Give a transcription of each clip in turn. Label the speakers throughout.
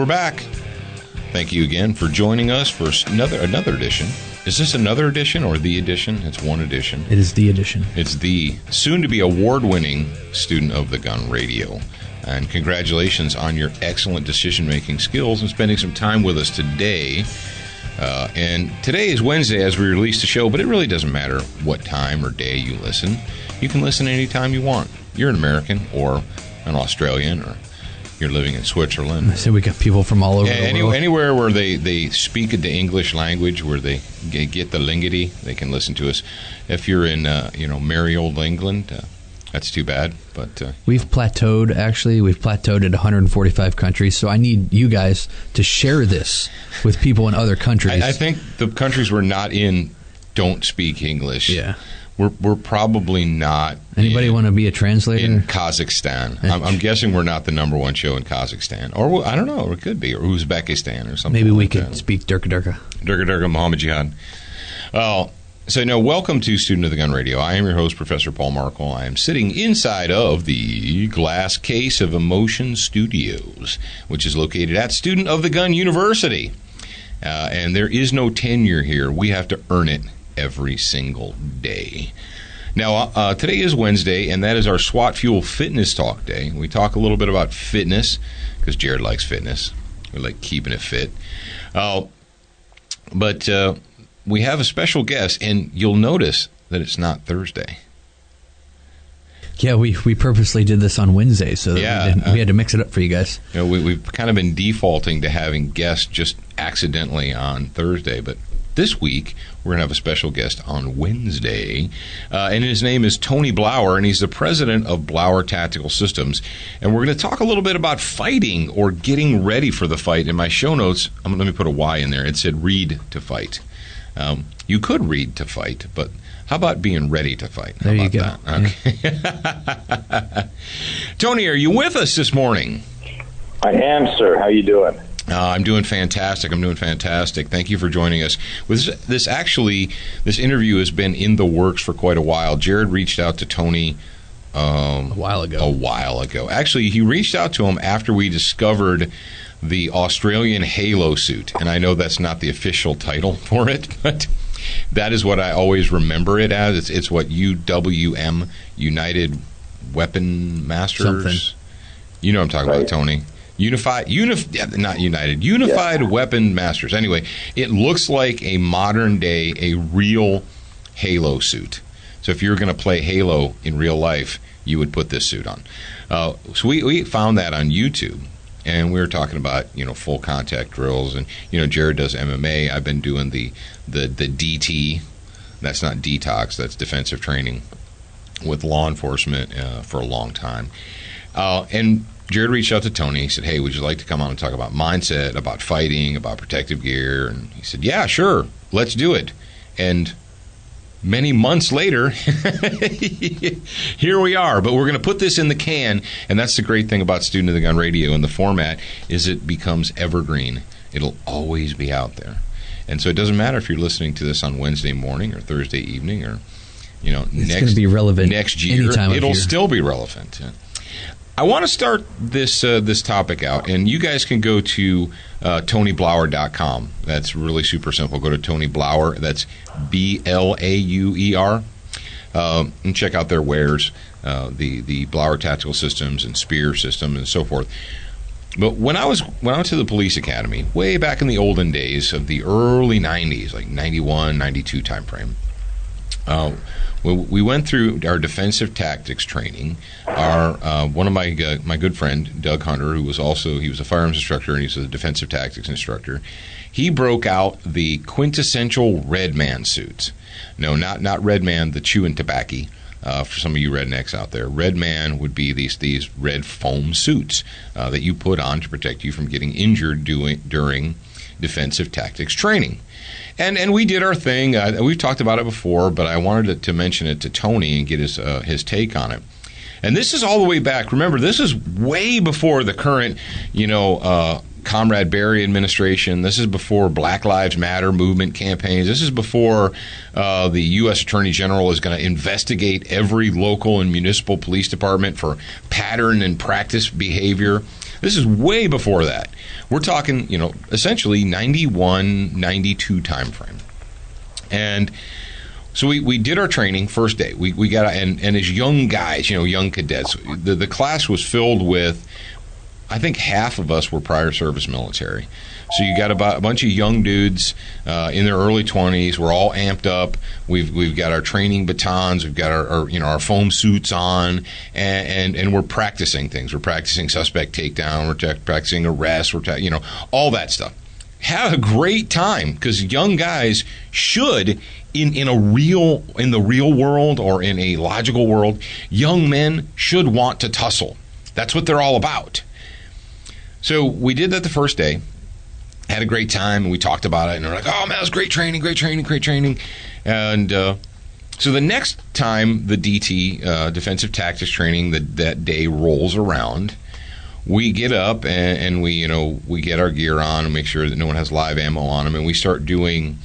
Speaker 1: we're back. Thank you again for joining us for another edition. Is this another edition or the edition? It's one edition.
Speaker 2: It is the edition.
Speaker 1: It's the soon-to-be award-winning Student of the Gun Radio. And congratulations on your excellent decision-making skills and spending some time with us today. And today is Wednesday as we release the show, but it really doesn't matter what time or day you listen. You can listen anytime you want. You're an American or an Australian, or you're living in Switzerland.
Speaker 2: So we got people from all over the world.
Speaker 1: Anywhere where they speak the English language, where they get the lingity, they can listen to us. If you're in merry old England, that's too bad. But
Speaker 2: we've plateaued. Actually, we've plateaued at 145 countries. So I need you guys to share this with people in other countries.
Speaker 1: I think the countries we're not in don't speak English.
Speaker 2: Yeah.
Speaker 1: We're probably not.
Speaker 2: Anybody want to be a translator?
Speaker 1: In Kazakhstan. I'm guessing we're not the number one show in Kazakhstan. Or, I don't know, it could be. Or Uzbekistan or something.
Speaker 2: Maybe we
Speaker 1: like
Speaker 2: could
Speaker 1: that.
Speaker 2: speak Durga Durga.
Speaker 1: Durga Durga, Muhammad Jihad. Welcome to Student of the Gun Radio. I am your host, Professor Paul Markle. I am sitting inside of the glass case of Emotion Studios, which is located at Student of the Gun University. And there is no tenure here. We have to earn it every single day. Now, today is Wednesday, and that is our SWAT Fuel Fitness Talk Day. We talk a little bit about fitness, because Jared likes fitness. We like keeping it fit. But we have a special guest, and you'll notice that it's not Thursday.
Speaker 2: Yeah, we purposely did this on Wednesday, so that we had to mix it up for you guys.
Speaker 1: We've kind of been defaulting to having guests just accidentally on Thursday, but this week, we're going to have a special guest on Wednesday, and his name is Tony Blauer, and he's the president of Blauer Tactical Systems. And we're going to talk a little bit about fighting or getting ready for the fight. In my show notes, let me put a Y in there. It said read to fight. You could read to fight, but how about being ready to fight?
Speaker 2: There you go.
Speaker 1: Okay. Yeah. Tony, are you with us this morning?
Speaker 3: I am, sir. How you doing?
Speaker 1: I'm doing fantastic. Thank you for joining us. This interview has been in the works for quite a while. Jared reached out to Tony
Speaker 2: a while ago.
Speaker 1: Actually, he reached out to him after we discovered the Australian Halo suit. And I know that's not the official title for it, but that is what I always remember it as. It's what UWM, United Weapon Masters.
Speaker 2: Something.
Speaker 1: You know what I'm talking about, Tony. Unified Weapon Masters. Anyway, it looks like a modern day, a real Halo suit. So if you're going to play Halo in real life, you would put this suit on. So we found that on YouTube, and we were talking about full contact drills, and Jared does MMA. I've been doing the DT. That's not detox. That's defensive training with law enforcement for a long time, and Jared reached out to Tony. He said, hey, would you like to come on and talk about mindset, about fighting, about protective gear? And he said, yeah, sure, let's do it. And many months later, here we are. But we're going to put this in the can, and that's the great thing about Student of the Gun Radio and the format is it becomes evergreen. It'll always be out there. And so it doesn't matter if you're listening to this on Wednesday morning or Thursday evening or,
Speaker 2: it's going to be relevant
Speaker 1: next year. It'll still be relevant. I want to start this topic out, and you guys can go to TonyBlauer.com. That's really super simple. Go to Tony Blauer. That's BLAUER, and check out their wares, the Blauer Tactical Systems and Spear System and so forth. But when I went to the police academy, way back in the olden days of the early 90s, like 91, 92 time frame, we went through our defensive tactics training. One of my good friend Doug Hunter, he was a firearms instructor and he's a defensive tactics instructor. He broke out the quintessential Red Man suits. No, not Red Man, the chewing tobacco. For some of you rednecks out there, Red Man would be these red foam suits that you put on to protect you from getting injured during defensive tactics training. And we did our thing. We've talked about it before, but I wanted to mention it to Tony and get his take on it. And this is all the way back. Remember, this is way before the current, Comrade Barry administration. This is before Black Lives Matter movement campaigns. This is before the U.S. Attorney General is going to investigate every local and municipal police department for pattern and practice behavior. This is way before that. We're talking, essentially 91, 92 time frame. And so we did our training first day. We got and as young guys, young cadets, the class was filled with, I think half of us were prior service military. So you got a bunch of young dudes in their early 20s. We're all amped up. We've got our training batons. We've got our foam suits on, and we're practicing things. We're practicing suspect takedown. We're practicing arrest. All that stuff. Have a great time, because young guys should, in the real world or in a logical world, young men should want to tussle. That's what they're all about. So we did that the first day. Had a great time, and we talked about it, and we're like, oh, man, that was great training. And so the next time the DT, defensive tactics training, that day rolls around, we get up and we get our gear on and make sure that no one has live ammo on them, and we start doing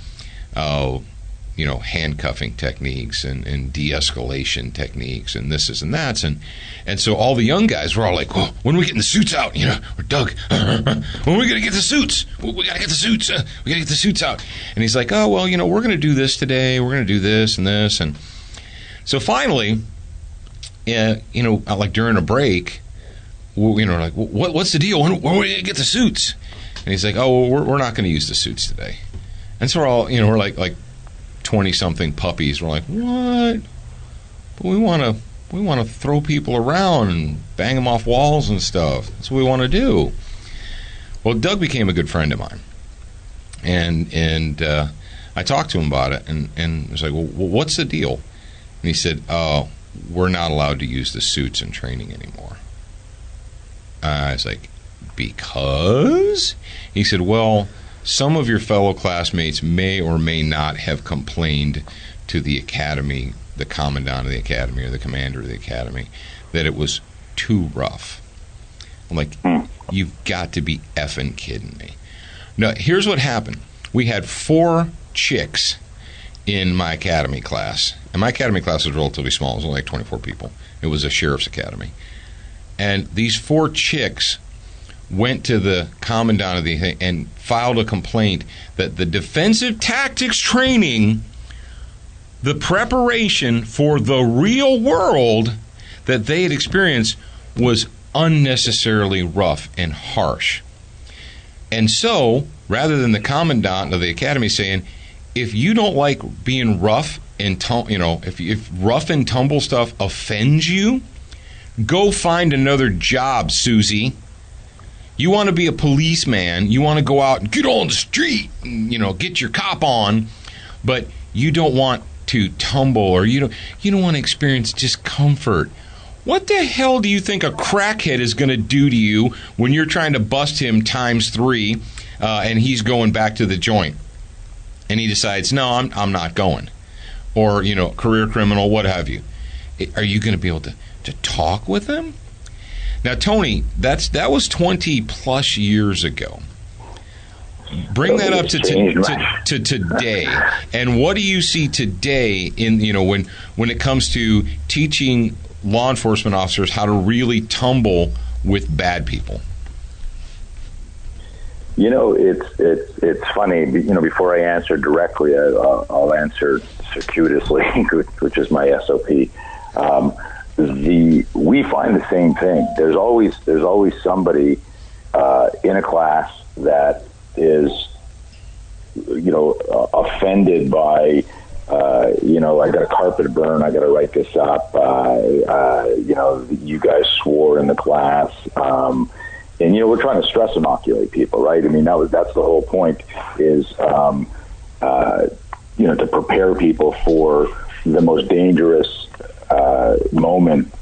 Speaker 1: handcuffing techniques and de-escalation techniques and this and that. And so all the young guys were all like, oh, when are we getting the suits out? Or Doug, when are we going to get the suits? We got to get the suits. We got to get the suits out. And he's like, oh, well, we're going to do this today. We're going to do this and this. And so finally, like during a break, like, what's the deal? When are we going to get the suits? And he's like, oh, well, we're not going to use the suits today. And so we're all, we're like 20-something puppies. We're like, what? But we want to throw people around and bang them off walls and stuff. That's what we want to do. Well, Doug became a good friend of mine, and I talked to him about it, and I was like, well, what's the deal? And he said, oh, we're not allowed to use the suits in training anymore. I was like, because? He said, well, some of your fellow classmates may or may not have complained to the academy, the commandant of the academy or the commander of the academy, that it was too rough. I'm like, you've got to be effing kidding me. Now, here's what happened. We had 4 chicks in my academy class. And my academy class was relatively small. It was only like 24 people. It was a sheriff's academy. And these 4 chicks went to the commandant of the thing and filed a complaint that the defensive tactics training, the preparation for the real world that they had experienced, was unnecessarily rough and harsh. And so, rather than the commandant of the academy saying, if you don't like being rough and if rough and tumble stuff offends you, go find another job, Susie. You want to be a policeman, you want to go out and get on the street and, get your cop on, but you don't want to tumble, or you don't want to experience discomfort. What the hell do you think a crackhead is going to do to you when you're trying to bust him times 3 and he's going back to the joint? And he decides, no, I'm not going. Or, career criminal, what have you. Are you going to be able to talk with him? Now, Tony, that was 20 plus years ago. Bring that up to today. And what do you see today in when it comes to teaching law enforcement officers how to really tumble with bad people?
Speaker 3: It's funny. Before I answer directly, I'll answer circuitously, which is my SOP. We find the same thing. There's always somebody in a class that is, offended by, I got a carpet burn, I got to write this up. You guys swore in the class, and we're trying to stress inoculate people, right? I mean, that's the whole point, is to prepare people for the most dangerous moment,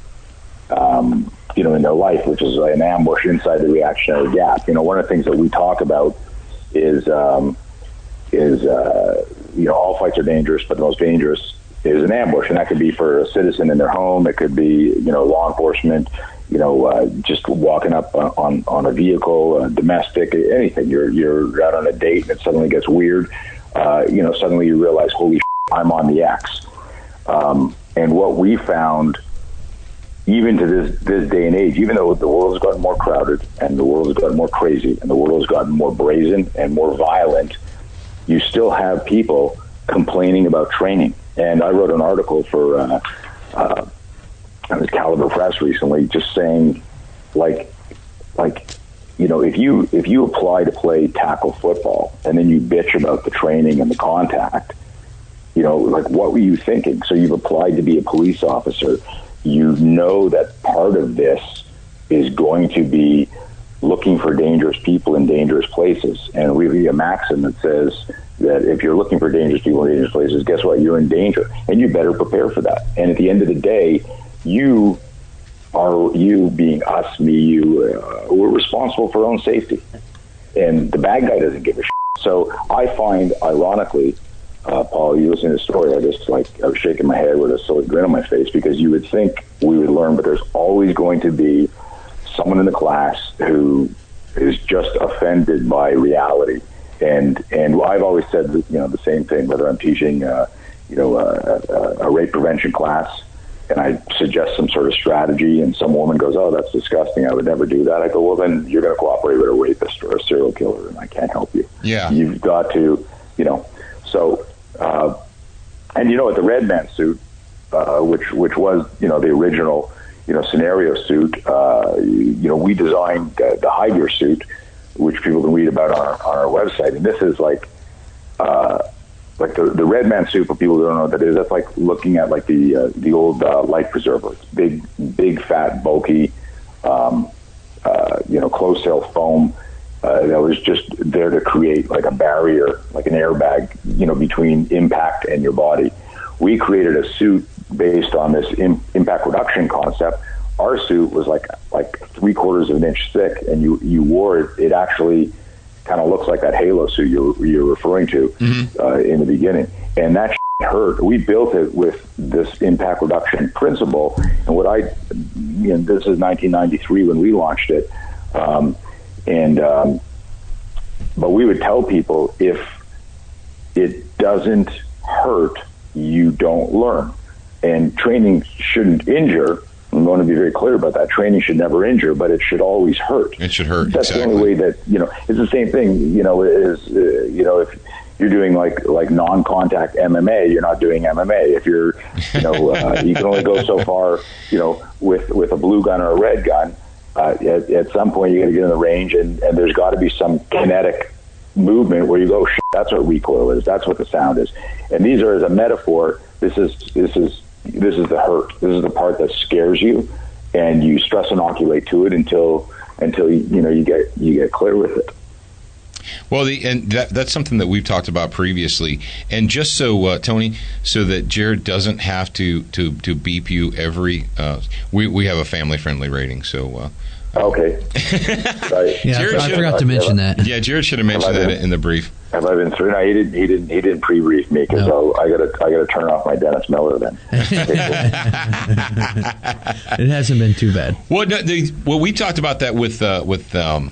Speaker 3: in their life, which is an ambush inside the reactionary gap. One of the things that we talk about is all fights are dangerous, but the most dangerous is an ambush, and that could be for a citizen in their home. It could be, law enforcement, just walking up on a vehicle, domestic, anything. You're out on a date and it suddenly gets weird. Suddenly you realize, holy shit, I'm on the X. And what we found, even to this day and age, even though the world has gotten more crowded and the world has gotten more crazy and the world has gotten more brazen and more violent, you still have people complaining about training. And I wrote an article for Caliber Press recently, just saying, like, you know, if you apply to play tackle football and then you bitch about the training and the contact, you know, like, what were you thinking? So you've applied to be a police officer. You know that part of this is going to be looking for dangerous people in dangerous places. And we have a maxim that says that if you're looking for dangerous people in dangerous places, guess what? You're in danger, and you better prepare for that. And at the end of the day, you being us, me, you, we're responsible for our own safety. And the bad guy doesn't give a shit. So I find, ironically, Paul, you listen to the story, I was shaking my head with a silly grin on my face, because you would think we would learn, but there's always going to be someone in the class who is just offended by reality. And I've always said that, you know, the same thing, whether I'm teaching, a rape prevention class, and I suggest some sort of strategy, and some woman goes, "Oh, that's disgusting. I would never do that." I go, "Well, then you're going to cooperate with a rapist or a serial killer, and I can't help you."
Speaker 1: Yeah.
Speaker 3: You've got to, you know. So, and you know, at the Red Man suit, which was, you know, the original, you know, scenario suit, you know, we designed the Hydra suit, which people can read about on our website. And this is like the Red Man suit, for people who don't know what that is, that's like looking at like the old life preserver. It's big, fat, bulky, you know, closed cell foam that was just there to create like a barrier, like an airbag, you know, between impact and your body. We created a suit based on this impact reduction concept. Our suit was like 3/4 of an inch thick, and you wore it. It actually kind of looks like that Halo suit you're referring to in the beginning, and that hurt. We built it with this impact reduction principle, and this is 1993 when we launched it, but we would tell people, if it doesn't hurt, you don't learn, and training shouldn't injure. I'm going to be very clear about that. Training should never injure, but it should always hurt.
Speaker 1: It should hurt.
Speaker 3: That's
Speaker 1: exactly.
Speaker 3: the only way that, you know, it's the same thing, you know, you know, if you're doing like non-contact MMA, you're not doing MMA. If you're, you know, you can only go so far, you know, with a blue gun or a red gun. At some point, you got to get in the range, and there's got to be some kinetic movement where you go, that's what recoil is. That's what the sound is. And these are, as a metaphor, this is the hurt. This is the part that scares you, and you stress inoculate to it until you know, you get clear with it.
Speaker 1: Well, that's something that we've talked about previously, and just so Tony, so that Jared doesn't have to beep you every. We have a family friendly rating, so.
Speaker 3: Okay. Right.
Speaker 2: Yeah, I forgot to mention that.
Speaker 1: Yeah, Jared should have mentioned that in the brief.
Speaker 3: Have I been through? No, he didn't pre-brief me, because I gotta turn off my Dennis Miller then.
Speaker 2: It hasn't been too bad.
Speaker 1: Well, we talked about that with either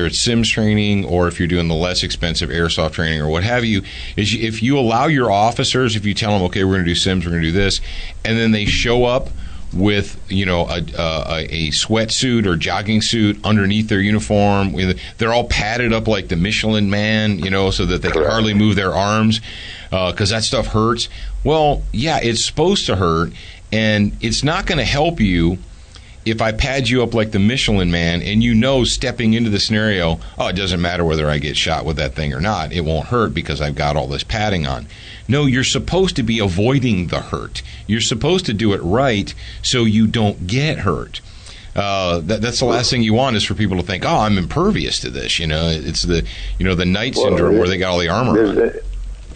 Speaker 1: it's Sims training, or if you're doing the less expensive airsoft training or what have you, is if you allow your officers, if you tell them, okay, we're going to do Sims, we're going to do this, and then they show up with, you know, a sweatsuit or jogging suit underneath their uniform. They're all padded up like the Michelin Man, you know, so that they can hardly move their arms, because that stuff hurts. Well, yeah, it's supposed to hurt, and it's not going to help you if I pad you up like the Michelin Man, and you know, stepping into the scenario, oh, it doesn't matter whether I get shot with that thing or not. It won't hurt because I've got all this padding on. No, you're supposed to be avoiding the hurt. You're supposed to do it right so you don't get hurt. That's the last thing you want, is for people to think, oh, I'm impervious to this. You know, it's the Knight syndrome where they got all the armor on.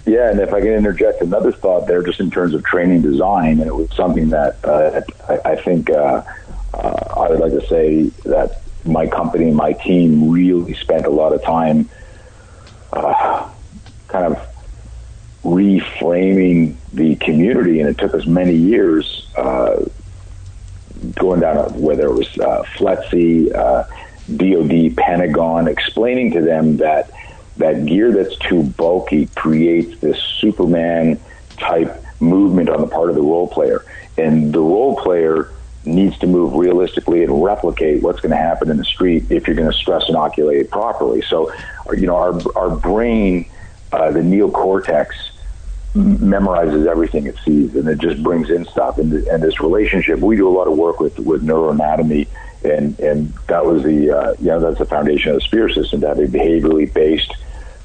Speaker 3: Yeah, and if I can interject another thought there, just in terms of training design, and it was something that I think I would like to say that my company and my team really spent a lot of time kind of reframing the community, and it took us many years going down whether it was FLETC, DOD, Pentagon, explaining to them that gear that's too bulky creates this Superman type movement on the part of the role player. and the role player needs to move realistically and replicate what's going to happen in the street if you're going to stress inoculate it properly. So, our brain, the neocortex, memorizes everything it sees, and it just brings in stuff. And this relationship, we do a lot of work with neuroanatomy, and that was that's the foundation of the SPEAR system, to have a behaviorally based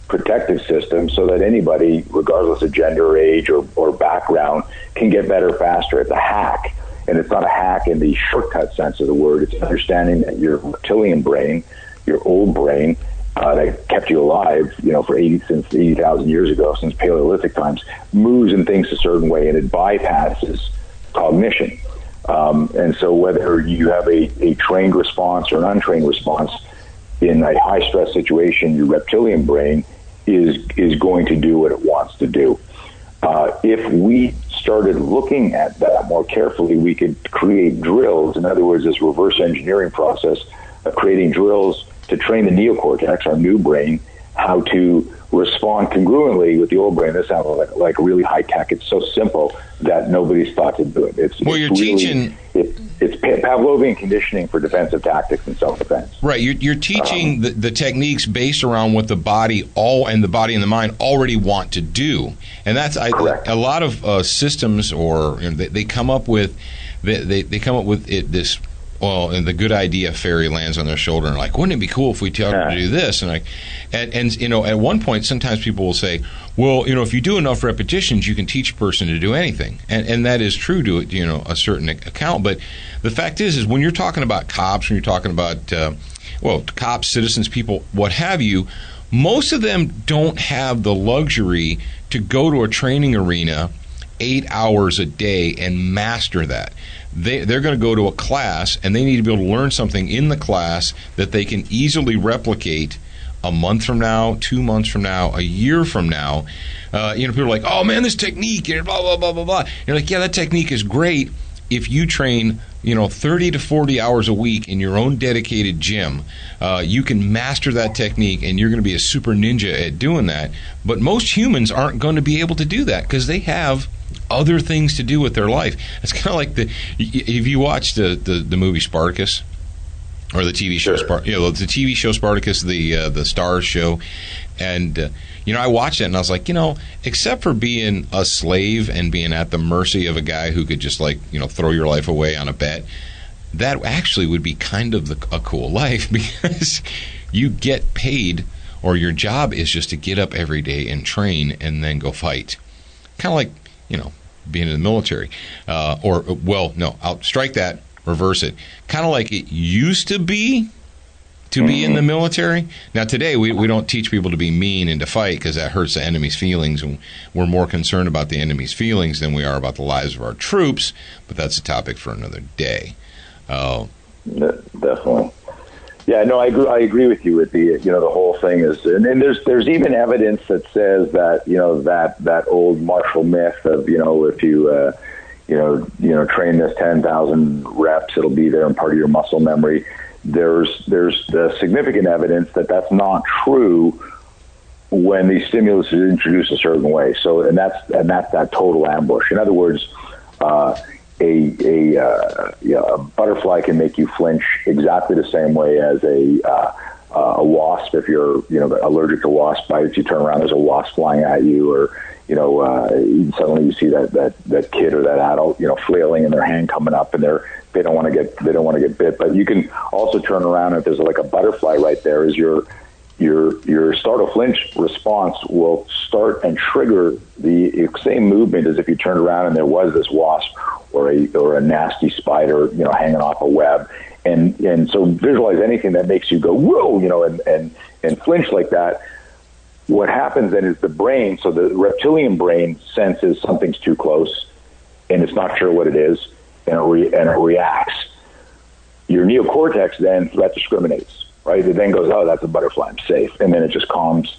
Speaker 3: protective system so that anybody, regardless of gender, age, or background, can get better faster. It's a hack. And it's not a hack in the shortcut sense of the word. It's understanding that your reptilian brain, your old brain, that kept you alive, since 80,000 years ago, since Paleolithic times, moves and thinks a certain way, and it bypasses cognition. And so whether you have a trained response or an untrained response in a high-stress situation, your reptilian brain is going to do what it wants to do. If we started looking at that more carefully, we could create drills. In other words, this reverse engineering process of creating drills to train the neocortex, our new brain, how to respond congruently with the old brain. This sounds like really high tech. It's so simple that nobody's thought to do it. It's
Speaker 1: teaching.
Speaker 3: It's Pavlovian conditioning for defensive tactics and self-defense.
Speaker 1: Right. You're teaching the techniques based around what the body and the mind already want to do, and that's a lot of systems, or they come up with this. Well, and the good idea fairy lands on their shoulder, and like, wouldn't it be cool if we tell them to do this? And at one point, sometimes people will say, well, if you do enough repetitions, you can teach a person to do anything, and that is true to a certain account. But the fact is when you're talking about cops, when you're talking about cops, citizens, people, what have you, most of them don't have the luxury to go to a training arena 8 hours a day and master that. They're going to go to a class, and they need to be able to learn something in the class that they can easily replicate a month from now, 2 months from now, a year from now. People are like, oh, man, this technique, blah, blah, blah, blah, blah. You're like, yeah, that technique is great if you train 30 to 40 hours a week in your own dedicated gym. You can master that technique, and you're going to be a super ninja at doing that. But most humans aren't going to be able to do that because they have other things to do with their life. It's kind of like if you watch the movie Spartacus, or the TV show, the TV show Spartacus, the Starz show, and I watched it and I was like, except for being a slave and being at the mercy of a guy who could just throw your life away on a bet, that actually would be kind of a cool life, because you get paid, or your job is just to get up every day and train and then go fight. Kind of like being in the military, I'll strike that, reverse it. Kind of like it used to be in the military. Now today we don't teach people to be mean and to fight, because that hurts the enemy's feelings, and we're more concerned about the enemy's feelings than we are about the lives of our troops. But that's a topic for another day.
Speaker 3: Definitely. Yeah, no, I agree with you with the the whole thing is, and then there's even evidence that says that that old martial myth of if you train this 10,000 reps, it'll be there and part of your muscle memory. There's significant evidence that that's not true when the stimulus is introduced a certain way. So and that's that total ambush. In other words, a butterfly can make you flinch exactly the same way as a wasp. If you're allergic to wasp bites, you turn around, there's a wasp flying at you, or suddenly you see that kid or that adult flailing and their hand coming up, and they don't want to get bit. But you can also turn around, if there's like a butterfly right there, is your startle flinch response will start and trigger the same movement as if you turned around and there was this wasp or a nasty spider, hanging off a web. And so visualize anything that makes you go, whoa, and flinch like that. What happens then is the brain, so the reptilian brain senses something's too close and it's not sure what it is, and it reacts. Your neocortex then threat discriminates, right? It then goes, oh, that's a butterfly, I'm safe. And then it just calms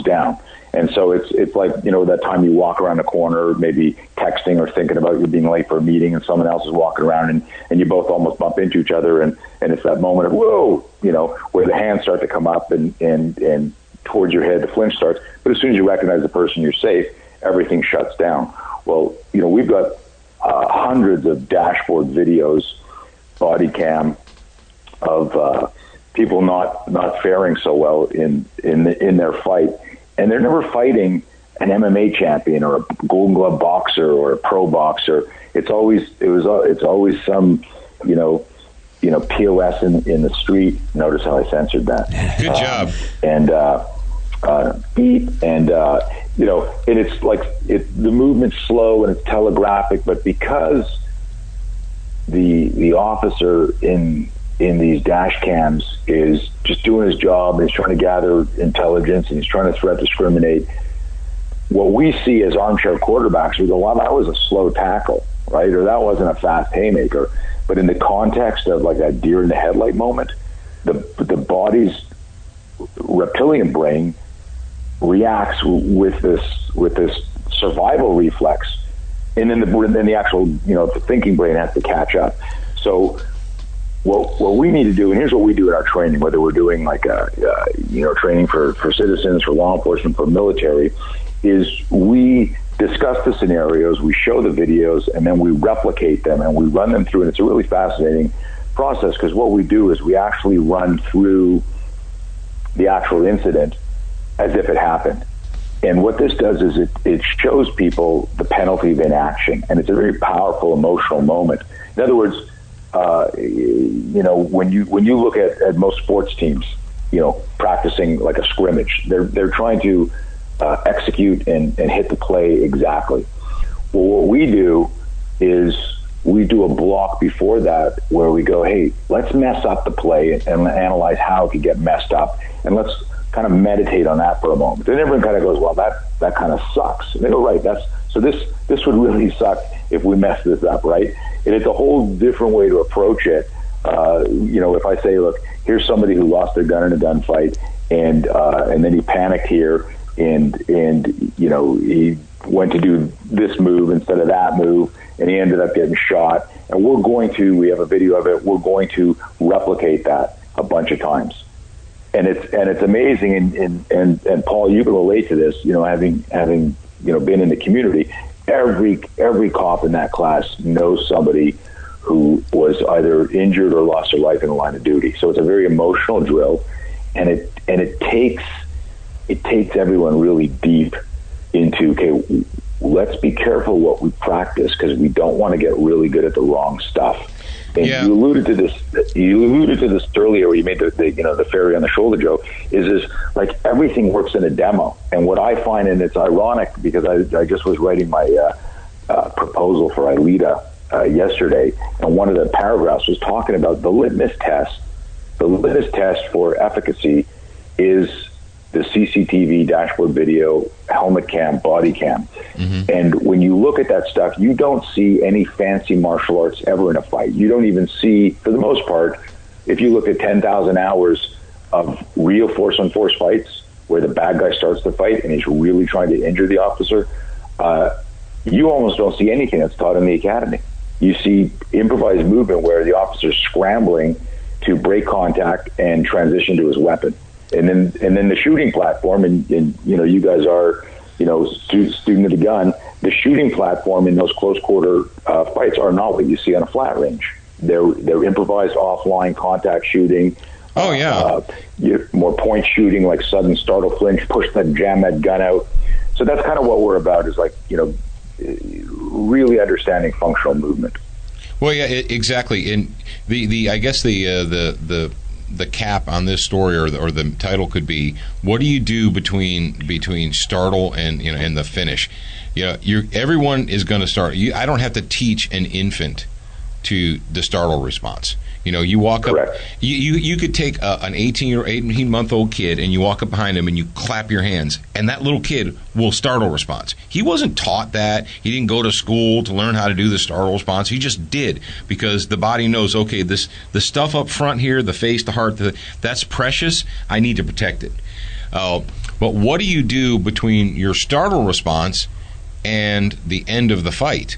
Speaker 3: down. And so it's like, that time you walk around the corner, maybe texting or thinking about you being late for a meeting, and someone else is walking around, and you both almost bump into each other, and it's that moment of, whoa, where the hands start to come up and towards your head, the flinch starts. But as soon as you recognize the person, you're safe, everything shuts down. Well, we've got hundreds of dashboard videos, body cam, of people not faring so well in their fight, and they're never fighting an MMA champion or a Golden Glove boxer or a pro boxer. It's always some POS in the street. Notice how I censored that.
Speaker 1: Good job.
Speaker 3: Beep, and and it's like the movement's slow and it's telegraphic, but because the officer in these dash cams is just doing his job and he's trying to gather intelligence and he's trying to threat discriminate, what we see as armchair quarterbacks, we go, well, that was a slow tackle, right? Or that wasn't a fast haymaker. But in the context of like that deer in the headlight moment, the body's reptilian brain reacts with this survival reflex, and then the actual the thinking brain has to catch up. So what we need to do, and here's what we do in our training, whether we're doing like training for citizens, for law enforcement, for military, is we discuss the scenarios, we show the videos, and then we replicate them and we run them through. And it's a really fascinating process, because what we do is we actually run through the actual incident as if it happened. And what this does is it shows people the penalty of inaction, and it's a very powerful emotional moment. In other words, when you look at most sports teams, practicing like a scrimmage, they're trying to execute and hit the play exactly. Well, what we do is we do a block before that where we go, hey, let's mess up the play and analyze how it could get messed up, and let's kind of meditate on that for a moment. And everyone kind of goes, well, that kind of sucks. And they go, right, this would really suck if we mess this up, right? And it's a whole different way to approach it. If I say, look, here's somebody who lost their gun in a gunfight, and then he panicked here, and he went to do this move instead of that move, and he ended up getting shot. And we have a video of it, we're going to replicate that a bunch of times. And it's amazing, and Paul, you can relate to this, having been in the community. Every cop in that class knows somebody who was either injured or lost their life in the line of duty. So it's a very emotional drill, and it takes everyone really deep into, okay, let's be careful what we practice, because we don't want to get really good at the wrong stuff. And you alluded to this earlier, where you made the fairy on the shoulder joke, is like everything works in a demo. And what I find, and it's ironic because I just was writing my proposal for ILEADA yesterday, and one of the paragraphs was talking about the litmus test. The litmus test for efficacy is the CCTV, dashboard video, helmet cam, body cam. Mm-hmm. And when you look at that stuff, you don't see any fancy martial arts ever in a fight. You don't even see, for the most part, if you look at 10,000 hours of real force-on-force fights where the bad guy starts the fight and he's really trying to injure the officer, you almost don't see anything that's taught in the academy. You see improvised movement where the officer's scrambling to break contact and transition to his weapon. And then the shooting platform, and you guys are, student of the gun, the shooting platform in those close quarter fights are not what you see on a flat range. They're improvised offline contact shooting.
Speaker 1: Oh, yeah.
Speaker 3: More point shooting, like sudden startle flinch, push that, jam that gun out. So that's kind of what we're about, is like, really understanding functional movement.
Speaker 1: Well, yeah, exactly. And I guess the cap on this story, or the title could be, what do you do between startle and and the finish? Everyone is going to start. I don't have to teach an infant to the startle response. You walk up.
Speaker 3: Correct.
Speaker 1: You could take an 18-month-old kid, and you walk up behind him and you clap your hands, and that little kid will startle response. He wasn't taught that. He didn't go to school to learn how to do the startle response. He just did, because the body knows, okay, the stuff up front here, the face, the heart, that's precious. I need to protect it. But what do you do between your startle response and the end of the fight?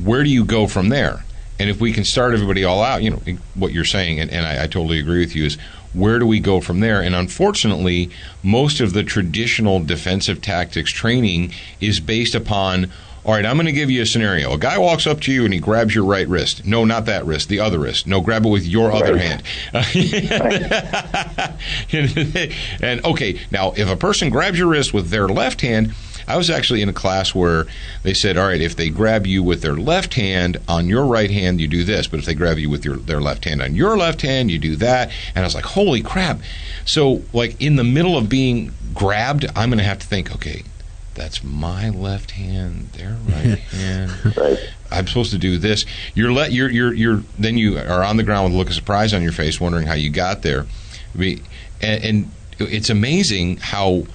Speaker 1: Where do you go from there? And if we can start everybody all out, what you're saying, and I totally agree with you, is where do we go from there? And unfortunately, most of the traditional defensive tactics training is based upon All right, I'm going to give you a scenario. A guy walks up to you and he grabs your right wrist. No, not that wrist, the other wrist. No, grab it with your other hand. And okay, now if a person grabs your wrist with their left hand, I was actually in a class where they said, all right, if they grab you with their left hand on your right hand, you do this. But if they grab you with their left hand on your left hand, you do that. And I was like, holy crap. So, like, in the middle of being grabbed, I'm going to have to think, okay, that's my left hand, their right hand.
Speaker 3: Right.
Speaker 1: I'm supposed to do this. Then you are on the ground with a look of surprise on your face, wondering how you got there. And it's amazing how,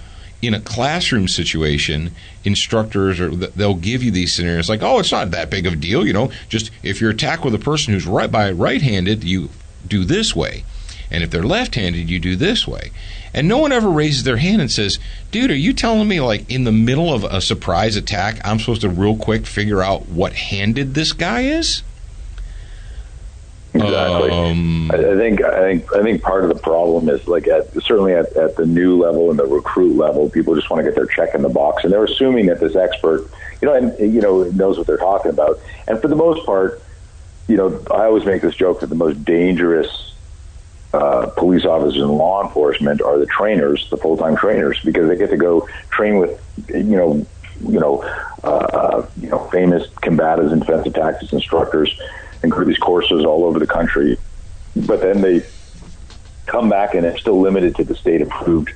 Speaker 1: in a classroom situation, instructors they'll give you these scenarios like, oh, it's not that big of a deal, just if you're attacked with a person who's right-handed, you do this way. And if they're left-handed, you do this way. And no one ever raises their hand and says, dude, are you telling me, like, in the middle of a surprise attack, I'm supposed to real quick figure out what handed this guy is?
Speaker 3: Exactly. I think part of the problem is, like, certainly at the new level and the recruit level, people just want to get their check in the box, and they're assuming that this expert, knows what they're talking about. And for the most part, I always make this joke that the most dangerous police officers and law enforcement are the trainers, the full-time trainers, because they get to go train with, famous combatives and defensive tactics instructors and go to these courses all over the country. But then they come back and it's still limited to the state-approved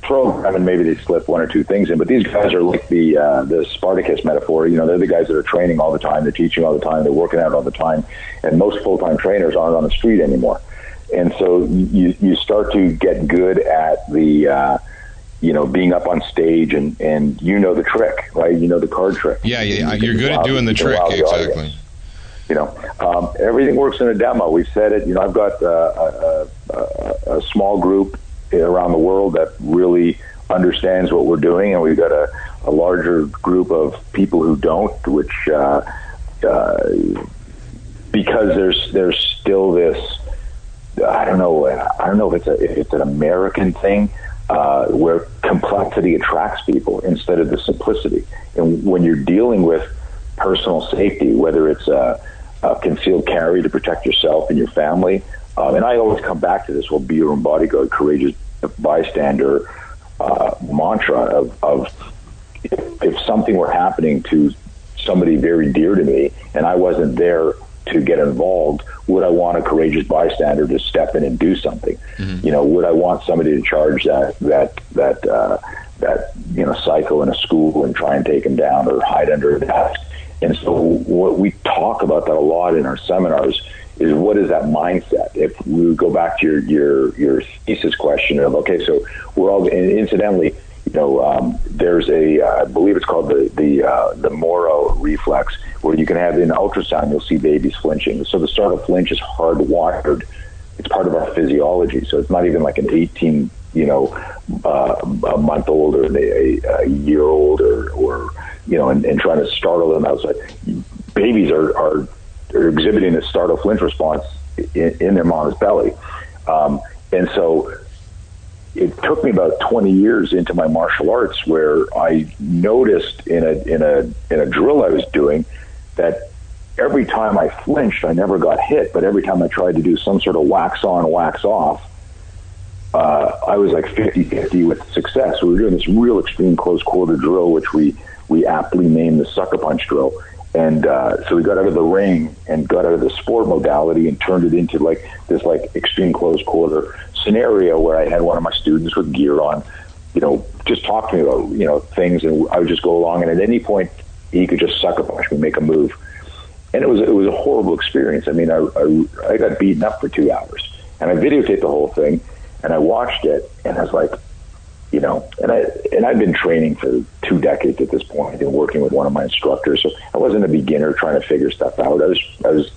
Speaker 3: program, and maybe they slip one or two things in. But these guys are like the Spartacus metaphor. They're the guys that are training all the time, they're teaching all the time, they're working out all the time, and most full-time trainers aren't on the street anymore. And so you start to get good at the, being up on stage and the trick, right? The card trick.
Speaker 1: Yeah, you're good at doing the trick, exactly.
Speaker 3: Everything works in a demo. We've said it. I've got a small group around the world that really understands what we're doing, and we've got a larger group of people who don't, which because there's still this. I don't know if it's an American thing where complexity attracts people instead of the simplicity. And when you're dealing with personal safety, whether it's a concealed carry to protect yourself and your family, and I always come back to this whole be your own bodyguard, courageous bystander mantra of if something were happening to somebody very dear to me and I wasn't there to get involved, would I want a courageous bystander to step in and do something? Mm-hmm. Would I want somebody to charge that psycho in a school and try and take him down or hide under a desk? And so what we talk about that a lot in our seminars is, what is that mindset? If we go back to your thesis question of, okay, so we're all, and incidentally, there's I believe it's called the Moro reflex, where you can have in ultrasound, you'll see babies flinching. So the startle flinch is hardwired. It's part of our physiology. So it's not even like an 18, a month old or a year old or and trying to startle them outside. Babies are exhibiting a startle flinch response in their mom's belly. And so it took me about 20 years into my martial arts where I noticed in a drill I was doing that every time I flinched, I never got hit, but every time I tried to do some sort of wax on, wax off, I was like 50-50 with success. We were doing this real extreme close quarter drill, which we aptly named the sucker punch drill. And so we got out of the ring and got out of the sport modality and turned it into this extreme close quarter scenario where I had one of my students with gear on, just talk to me about, things, and I would just go along, and at any point he could just sucker punch me, make a move. And it was a horrible experience. I mean, I got beaten up for 2 hours, and I videotaped the whole thing, and I watched it, and I was like, and I'd been training for 2 decades at this point and working with one of my instructors. So I wasn't a beginner trying to figure stuff out. I was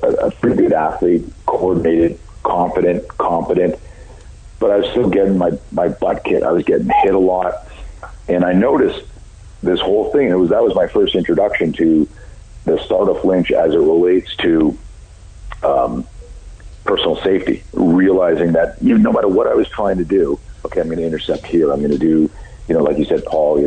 Speaker 3: a pretty good athlete, coordinated, confident, competent, but I was still getting my butt kicked. I was getting hit a lot. And I noticed this whole thing. That was my first introduction to the startle flinch as it relates to personal safety, realizing that no matter what I was trying to do, okay, I'm going to intercept here. I'm going to do, like you said, Paul,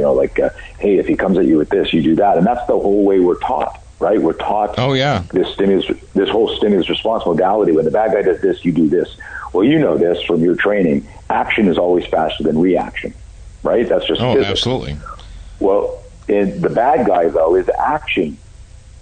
Speaker 3: hey, if he comes at you with this, you do that. And that's the whole way we're taught, right? We're taught this whole stimulus response modality. When the bad guy does this, you do this. Well, you know this from your training. Action is always faster than reaction, right? That's just physics.
Speaker 1: Absolutely.
Speaker 3: Well, the bad guy, though, is action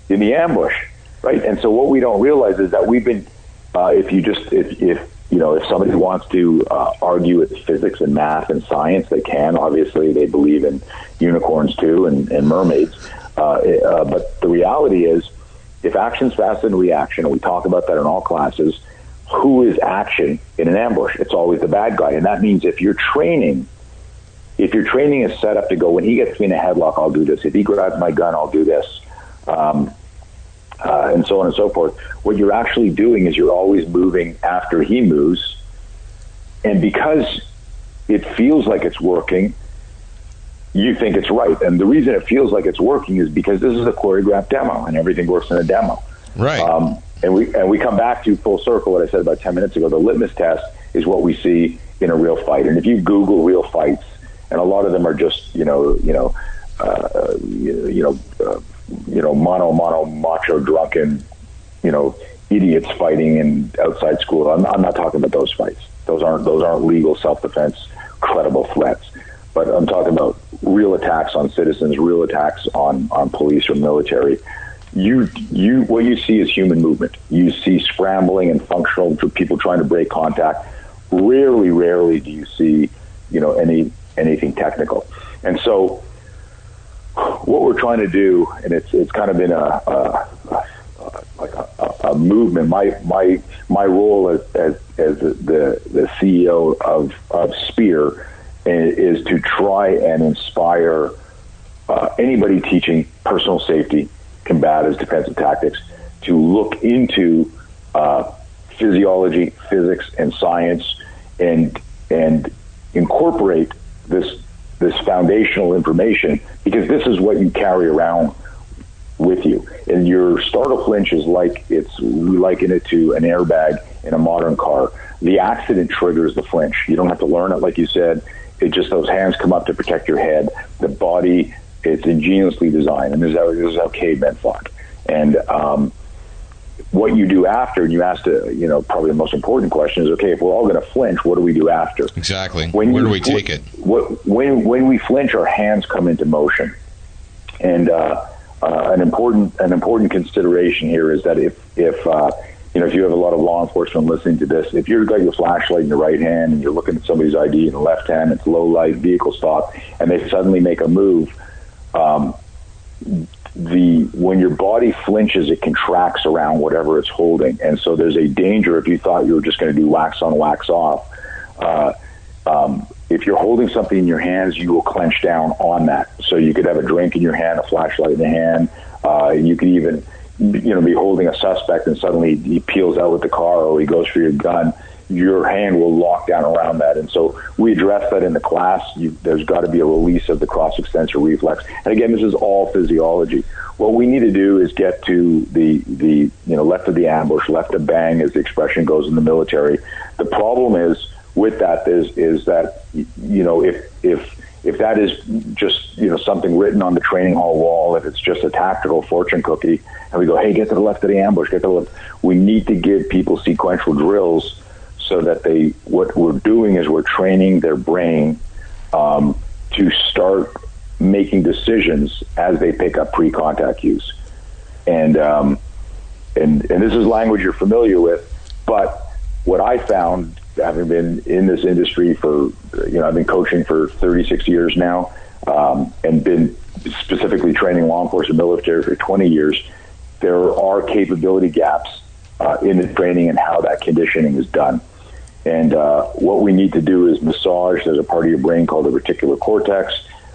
Speaker 3: in the ambush, right? And so what we don't realize is that we've been, if somebody wants to argue with physics and math and science, they can. Obviously, they believe in unicorns too and mermaids. But the reality is, if action's faster than reaction, and we talk about that in all classes, who is action in an ambush? It's always the bad guy. And that means if your training is set up to go, when he gets me in a headlock, I'll do this. If he grabs my gun, I'll do this. And so on and so forth. What you're actually doing is you're always moving after he moves. And because it feels like it's working, you think it's right. And the reason it feels like it's working is because this is a choreographed demo, and everything works in a demo.
Speaker 1: Right.
Speaker 3: And we come back to full circle what I said about 10 minutes ago. The litmus test is what we see in a real fight. And if you Google real fights, and a lot of them are just mono macho drunken idiots fighting in outside school. I'm not talking about those fights. Those aren't legal self-defense, credible threats. But I'm talking about real attacks on citizens, real attacks on police or military. What you see is human movement. You see scrambling and functional people trying to break contact. Rarely do you see anything technical. And so what we're trying to do, and it's kind of been a movement. My role as the CEO of Spear is to try and inspire anybody teaching personal safety, combatives, defensive tactics to look into physiology, physics, and science, and incorporate this foundational information, because this is what you carry around with you. And your startle flinch is we liken it to an airbag in a modern car. The accident triggers the flinch. You don't have to learn it, like you said. It just, those hands come up to protect your head. The body, it's ingeniously designed, and this is how cavemen fought. And what you do after, and you asked, probably the most important question is, okay, if we're all going to flinch, what do we do after?
Speaker 1: Exactly. Where do we take it?
Speaker 3: When we flinch, our hands come into motion. And an important consideration here is that if you have a lot of law enforcement listening to this, if you've got your flashlight in your right hand and you're looking at somebody's ID in the left hand, it's low light, vehicle stop, and they suddenly make a move, when your body flinches, it contracts around whatever it's holding. And so there's a danger if you thought you were just going to do wax on, wax off. If you're holding something in your hands, you will clench down on that. So you could have a drink in your hand, a flashlight in the hand. You could even, be holding a suspect and suddenly he peels out with the car or he goes for your gun. Your hand will lock down around that. And so we address that in the class. There's got to be a release of the cross-extensor reflex. And again, this is all physiology. What we need to do is get to the left of the ambush, left of bang, as the expression goes in the military. The problem is with that is that, if that is just, something written on the training hall wall, if it's just a tactical fortune cookie, and we go, hey, get to the left of the ambush, get to the left. We need to give people sequential drills so that what we're doing is we're training their brain to start making decisions as they pick up pre-contact cues. And this is language you're familiar with, but what I found, having been in this industry for, I've been coaching for 36 years now, and been specifically training law enforcement military for 20 years, there are capability gaps in the training and how that conditioning is done. And what we need to do is massage. There's a part of your brain called the reticular cortex,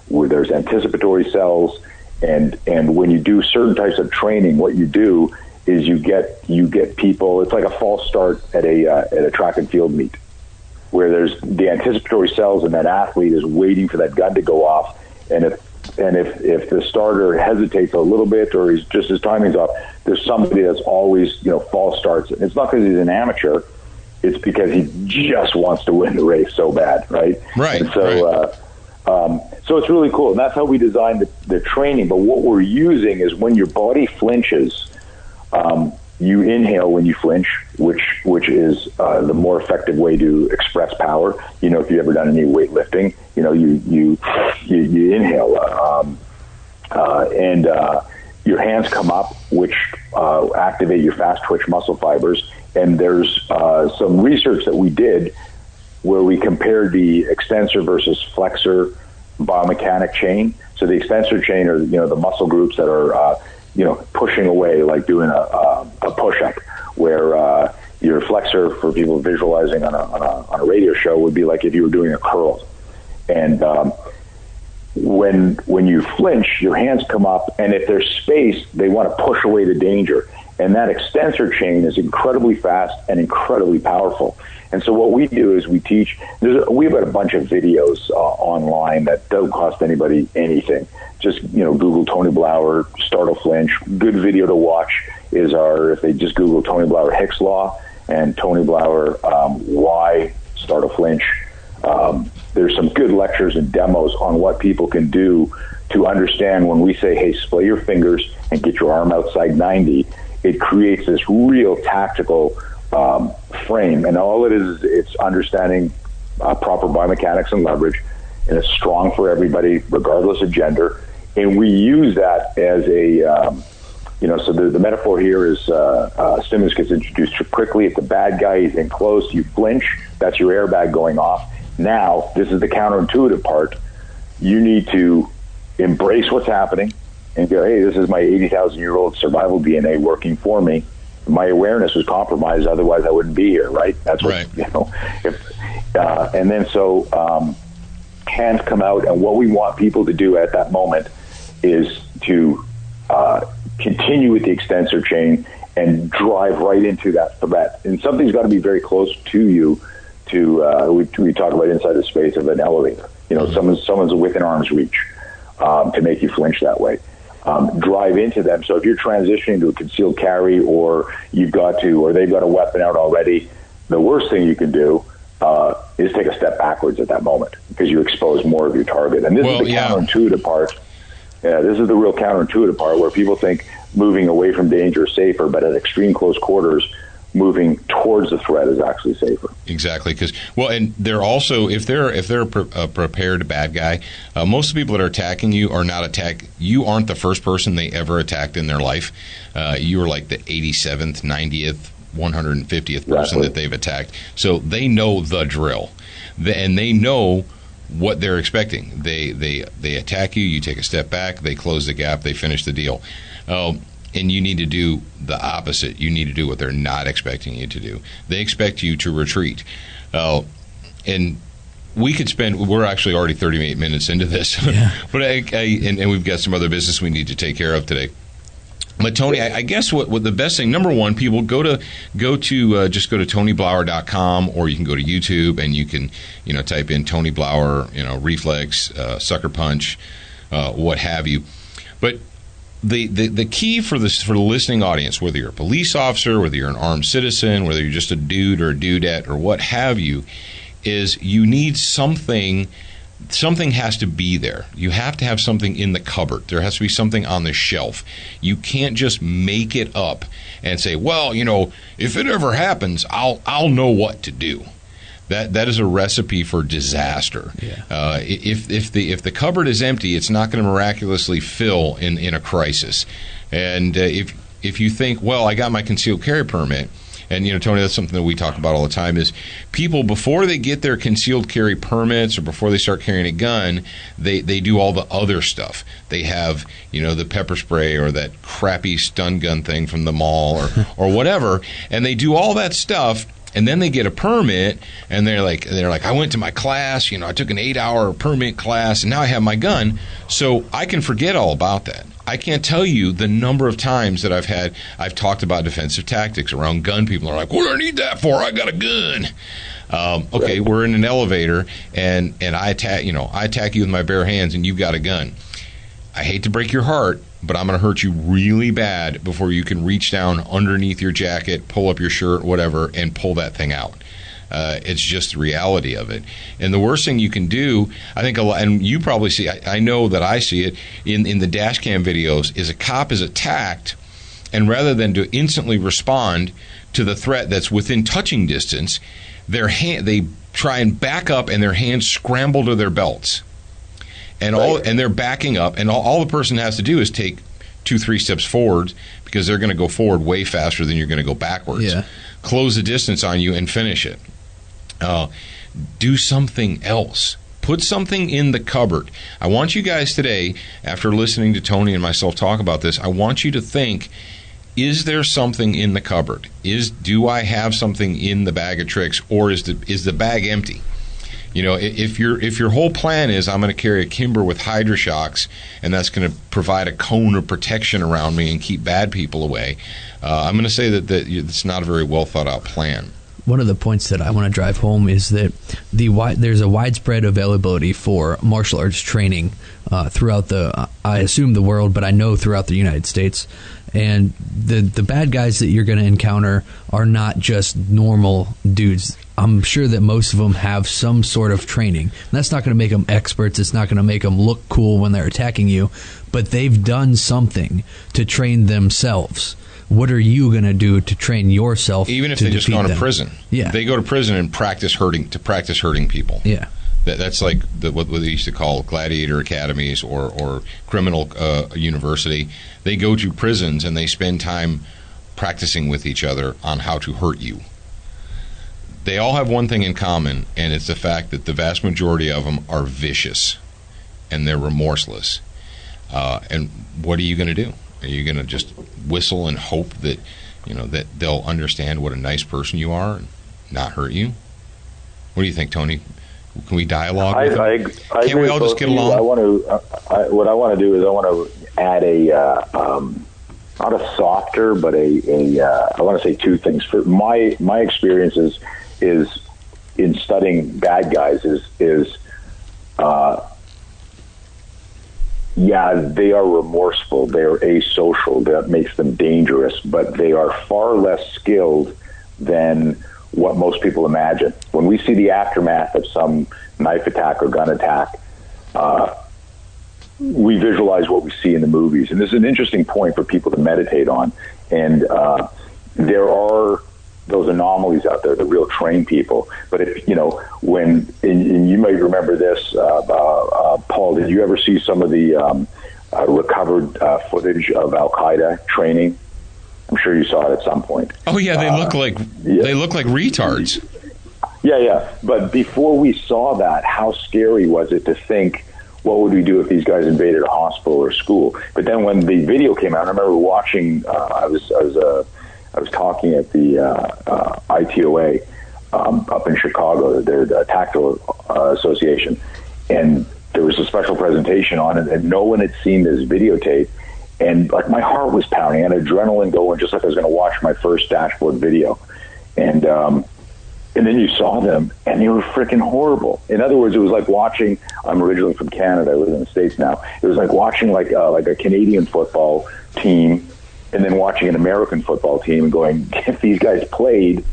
Speaker 3: where there's anticipatory cells. And when you do certain types of training, what you do is you get people. It's like a false start at a track and field meet, where there's the anticipatory cells, and that athlete is waiting for that gun to go off. And if the starter hesitates a little bit, or his timing's off, there's somebody that's always false starts. And it's not because he's an amateur. It's because he just wants to win the race so bad, right?
Speaker 1: Right.
Speaker 3: And so,
Speaker 1: right.
Speaker 3: So it's really cool, and that's how we designed the training. But what we're using is when your body flinches, you inhale when you flinch, which is the more effective way to express power. You know, if you've ever done any weightlifting, you know, you inhale, and your hands come up, which activate your fast twitch muscle fibers. And there's some research that we did where we compared the extensor versus flexor biomechanic chain. So the extensor chain are, you know, the muscle groups that are, you know, pushing away, like doing a push-up, where your flexor, for people visualizing on a radio show, would be like if you were doing a curl. And when you flinch, your hands come up, and if there's space, they want to push away the danger. And that extensor chain is incredibly fast and incredibly powerful. And so what we do is we teach. We've got a bunch of videos online that don't cost anybody anything. Just, you know, Google Tony Blauer, Startle Flinch. Good video to watch is if they just Google Tony Blauer Hicks Law and Tony Blauer why Startle Flinch. There's some good lectures and demos on what people can do to understand when we say, hey, splay your fingers and get your arm outside 90. It creates this real tactical frame, and all it is it's understanding proper biomechanics and leverage, and it's strong for everybody regardless of gender. And we use that as a you know, so the metaphor here is stimulus gets introduced too quickly. If the bad guy is in close, you flinch, that's your airbag going off. Now this is the counterintuitive part. You need to embrace what's happening and go, hey, this is my 80,000-year-old survival DNA working for me. My awareness was compromised, otherwise I wouldn't be here, right? That's what, right. You know. And then so hands come out, and what we want people to do at that moment is to continue with the extensor chain and drive right into that threat. And something's got to be very close to you to, we talk about inside the space of an elevator. You know, someone's within arm's reach to make you flinch that way. Drive into them. So if you're transitioning to a concealed carry, or they've got a weapon out already, the worst thing you can do is take a step backwards at that moment, because you expose more of your target. And this is the counterintuitive part. Yeah, this is the real counterintuitive part, where people think moving away from danger is safer, but at extreme close quarters, moving towards the threat is actually safer.
Speaker 1: Exactly, because and they're also, if they're a prepared bad guy, most of the people that are attacking you are not you aren't the first person they ever attacked in their life. You are like the 87th, 90th, 150th person that they've attacked. So they know the drill, and they know what they're expecting. They attack you, you take a step back, they close the gap, they finish the deal. And you need to do the opposite. You need to do what they're not expecting you to do. They expect you to retreat. And we could we're actually already 38 minutes into this. Yeah. But and we've got some other business we need to take care of today. But Tony, I guess what the best thing, number one, people go to just go to TonyBlauer.com, or you can go to YouTube and you can, you know, type in Tony Blauer, you know, reflex, sucker punch, what have you. But the key for the listening audience, whether you're a police officer, whether you're an armed citizen, whether you're just a dude or a dudette or what have you, is you need something. Something has to be there. You have to have something in the cupboard. There has to be something on the shelf. You can't just make it up and say, well, you know, if it ever happens, I'll know what to do. That is a recipe for disaster. Yeah. If the cupboard is empty, it's not going to miraculously fill in a crisis. And if you think, well, I got my concealed carry permit. And, you know, Tony, that's something that we talk about all the time, is people, before they get their concealed carry permits or before they start carrying a gun, they do all the other stuff. They have, you know, the pepper spray or that crappy stun gun thing from the mall or whatever, and they do all that stuff. And then they get a permit, and they're like, I went to my class, you know, I took an 8-hour permit class, and now I have my gun, so I can forget all about that. I can't tell you the number of times that I've talked about defensive tactics around gun. People are like, what do I need that for? I got a gun. Okay, we're in an elevator, and I attack you with my bare hands, and you've got a gun. I hate to break your heart, but I'm going to hurt you really bad before you can reach down underneath your jacket, pull up your shirt, whatever, and pull that thing out. It's just the reality of it. And the worst thing you can do, I think, and you probably see, I know that I see it in the dash cam videos, is a cop is attacked, and rather than to instantly respond to the threat that's within touching distance, they try and back up, and their hands scramble to their belts. And they're backing up, and all the person has to do is take 2-3 steps forward, because they're going to go forward way faster than you're going to go backwards.
Speaker 2: Yeah.
Speaker 1: Close the distance on you and finish it. Do something else. Put something in the cupboard. I want you guys today, after listening to Tony and myself talk about this, I want you to think, is there something in the cupboard? Do I have something in the bag of tricks, or is the bag empty? You know, if your whole plan is, I'm going to carry a Kimber with HydroShocks, and that's going to provide a cone of protection around me and keep bad people away, I'm going to say that it's not a very well thought out plan.
Speaker 2: One of the points that I want to drive home is that there's a widespread availability for martial arts training throughout I assume the world, but I know throughout the United States. And the bad guys that you're going to encounter are not just normal dudes. I'm sure that most of them have some sort of training. And that's not going to make them experts. It's not going to make them look cool when they're attacking you. But they've done something to train themselves. What are you going to do to train yourself?
Speaker 1: Even if they just go to prison.
Speaker 2: Yeah.
Speaker 1: They go to prison and practice hurting people.
Speaker 2: Yeah.
Speaker 1: That's like what they used to call gladiator academies or criminal university. They go to prisons and they spend time practicing with each other on how to hurt you. They all have one thing in common, and it's the fact that the vast majority of them are vicious and they're remorseless. And what are you going to do? Are you going to just whistle and hope that that they'll understand what a nice person you are and not hurt you? What do you think, Tony? Can we dialogue? Can't we all just get along?
Speaker 3: What I want to do is I want to add not a softer, but I want to say two things. For my experiences is in studying bad guys is they are remorseful, they are asocial, that makes them dangerous, but they are far less skilled than what most people imagine. When we see the aftermath of some knife attack or gun attack, we visualize what we see in the movies. And this is an interesting point for people to meditate on. And there are those anomalies out there, the real trained people. But if and you might remember this, Paul, did you ever see some of the recovered footage of Al-Qaeda training? I'm sure you saw it at some point.
Speaker 1: Oh yeah, they look like retards.
Speaker 3: Yeah. But before we saw that, how scary was it to think, what would we do if these guys invaded a hospital or a school? But then when the video came out, I remember watching. I was talking at the ITOA up in Chicago, their Tactile Association, and there was a special presentation on it, and no one had seen this videotape. And like my heart was pounding, and adrenaline going, just like I was going to watch my first dashboard video. And then you saw them, and they were freaking horrible. In other words, it was like watching. I'm originally from Canada. I live in the States now. It was like watching like a Canadian football team, and then watching an American football team, and going, if these guys played,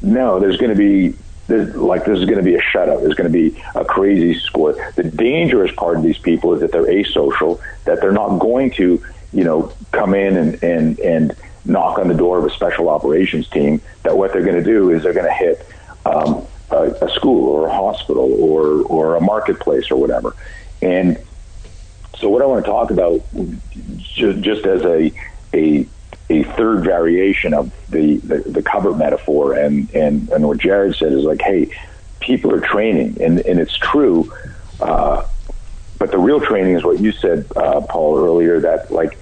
Speaker 3: no, this is going to be a shutout. There's going to be a crazy score. The dangerous part of these people is that they're asocial, that they're not going to, come in and knock on the door of a special operations team, that what they're going to do is they're going to hit a school or a hospital or a marketplace or whatever. And so what I want to talk about, just as a third variation of the cupboard metaphor, and what Jared said is like, hey, people are training, and it's true, but the real training is what you said, Paul, earlier, that like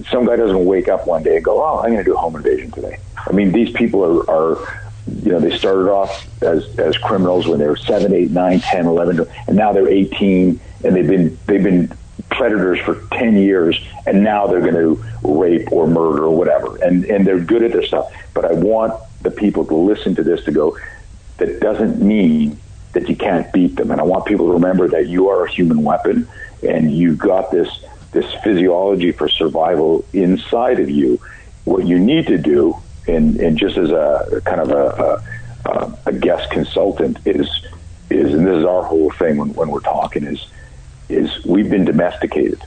Speaker 3: some guy doesn't wake up one day and go, oh, I'm going to do a home invasion today. I mean, these people are they started off as criminals when they were 7, 8, 9, 10, 11, and now they're 18, and they've been predators for 10 years, and now they're going to rape or murder or whatever, and they're good at this stuff. But I want the people to listen to this to go, that doesn't mean that you can't beat them. And I want people to remember that you are a human weapon, and you've got this physiology for survival inside of you. What you need to do and just as a kind of a guest consultant is, and this is our whole thing when we're talking is we've been domesticated.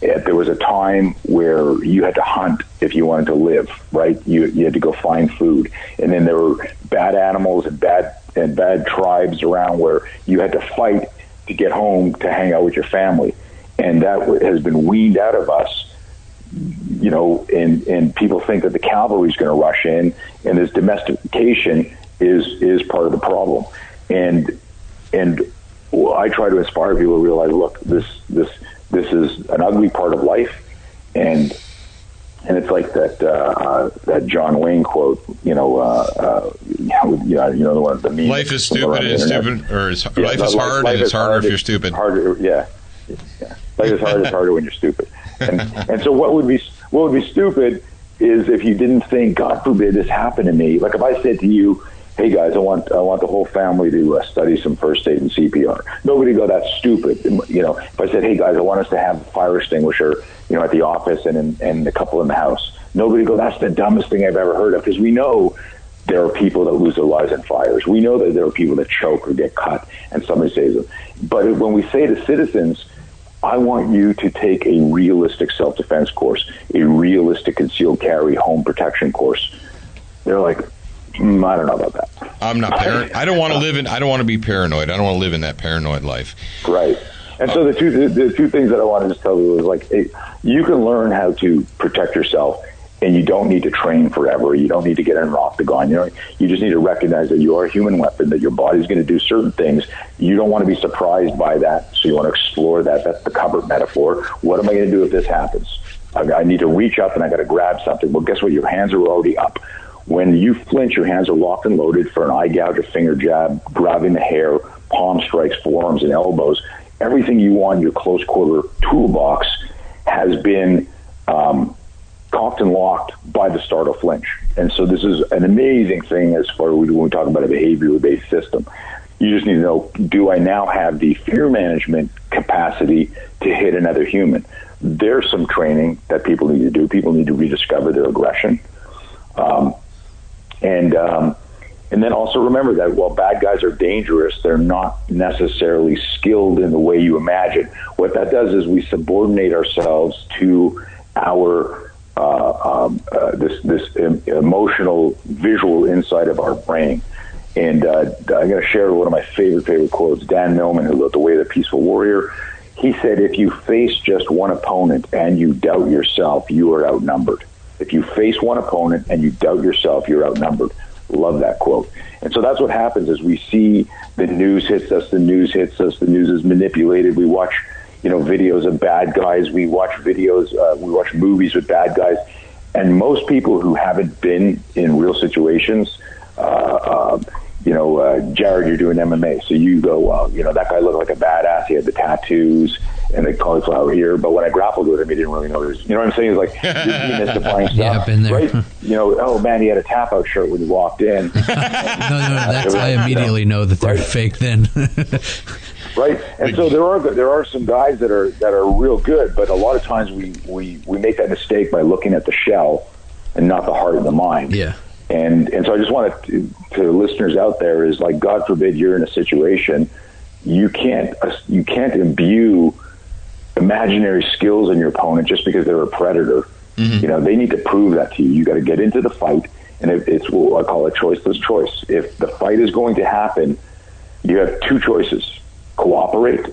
Speaker 3: There was a time where you had to hunt if you wanted to live, right? You had to go find food, and then there were bad animals and bad tribes around where you had to fight to get home to hang out with your family, and that has been weaned out of us. You know, and people think that the cavalry is going to rush in, and this domestication is part of the problem. And I try to inspire people to realize, look, this is an ugly part of life, and it's like that John Wayne quote, the one, the meme.
Speaker 1: Life is stupid and stupid, or life is hard and it's harder if you're stupid.
Speaker 3: Yeah. Life is hard, it's harder when you're stupid. And so what would be stupid is if you didn't think, God forbid this happened to me. Like if I said to you, hey guys, I want the whole family to study some first aid and CPR. Nobody go, that's stupid. You know, if I said, hey guys, I want us to have a fire extinguisher, you know, at the office and a couple in the house. Nobody go, that's the dumbest thing I've ever heard of, because we know there are people that lose their lives in fires. We know that there are people that choke or get cut and somebody saves them. But when we say to citizens, I want you to take a realistic self-defense course, a realistic concealed carry home protection course, they're like, I don't know about that.
Speaker 1: I'm not paranoid. I don't want to be paranoid. I don't want to live in that paranoid life.
Speaker 3: Right. And so the two things that I wanted to tell you is like, hey, you can learn how to protect yourself, and you don't need to train forever. You don't need to get in an octagon. You know, you just need to recognize that you are a human weapon, that your body's going to do certain things. You don't want to be surprised by that, so you want to explore that. That's the cupboard metaphor. What am I going to do if this happens? I need to reach up and I got to grab something. Well, guess what? Your hands are already up. When you flinch, your hands are locked and loaded for an eye gouge, a finger jab, grabbing the hair, palm strikes, forearms, and elbows. Everything you want in your close quarter toolbox has been cocked and locked by the startle flinch. And so this is an amazing thing as far as when we talk about a behaviorally based system. You just need to know, do I now have the fear management capacity to hit another human? There's some training that people need to do. People need to rediscover their aggression. And then also remember that while bad guys are dangerous, they're not necessarily skilled in the way you imagine. What that does is we subordinate ourselves to our this emotional, visual inside of our brain. And I'm going to share one of my favorite quotes. Dan Millman, who wrote The Way of the Peaceful Warrior, he said, if you face just one opponent and you doubt yourself, you are outnumbered. If you face one opponent and you doubt yourself, you're outnumbered. Love that quote. And so that's what happens is we see the news hits us, the news is manipulated. We watch, videos of bad guys. We watch videos, we watch movies with bad guys. And most people who haven't been in real situations, Jared, you're doing MMA. So you go, well, that guy looked like a badass. He had the tattoos and the cauliflower ear. But when I grappled with him, he didn't really know. You know what I'm saying? It's like, you're demystifying stuff.
Speaker 2: Yeah, I've been there.
Speaker 3: Right? Oh, man, he had a tap-out shirt when he walked in.
Speaker 2: No, that's I immediately know that they're fake then.
Speaker 3: Right, and so there are some guys that are real good, but a lot of times we make that mistake by looking at the shell and not the heart and the mind.
Speaker 2: Yeah.
Speaker 3: And so I just wanted to listeners out there is like, God forbid you're in a situation, you can't imbue imaginary skills in your opponent just because they're a predator. Mm-hmm. They need to prove that to you. You got to get into the fight, and it's what I call a choiceless choice. If the fight is going to happen, you have two choices: cooperate,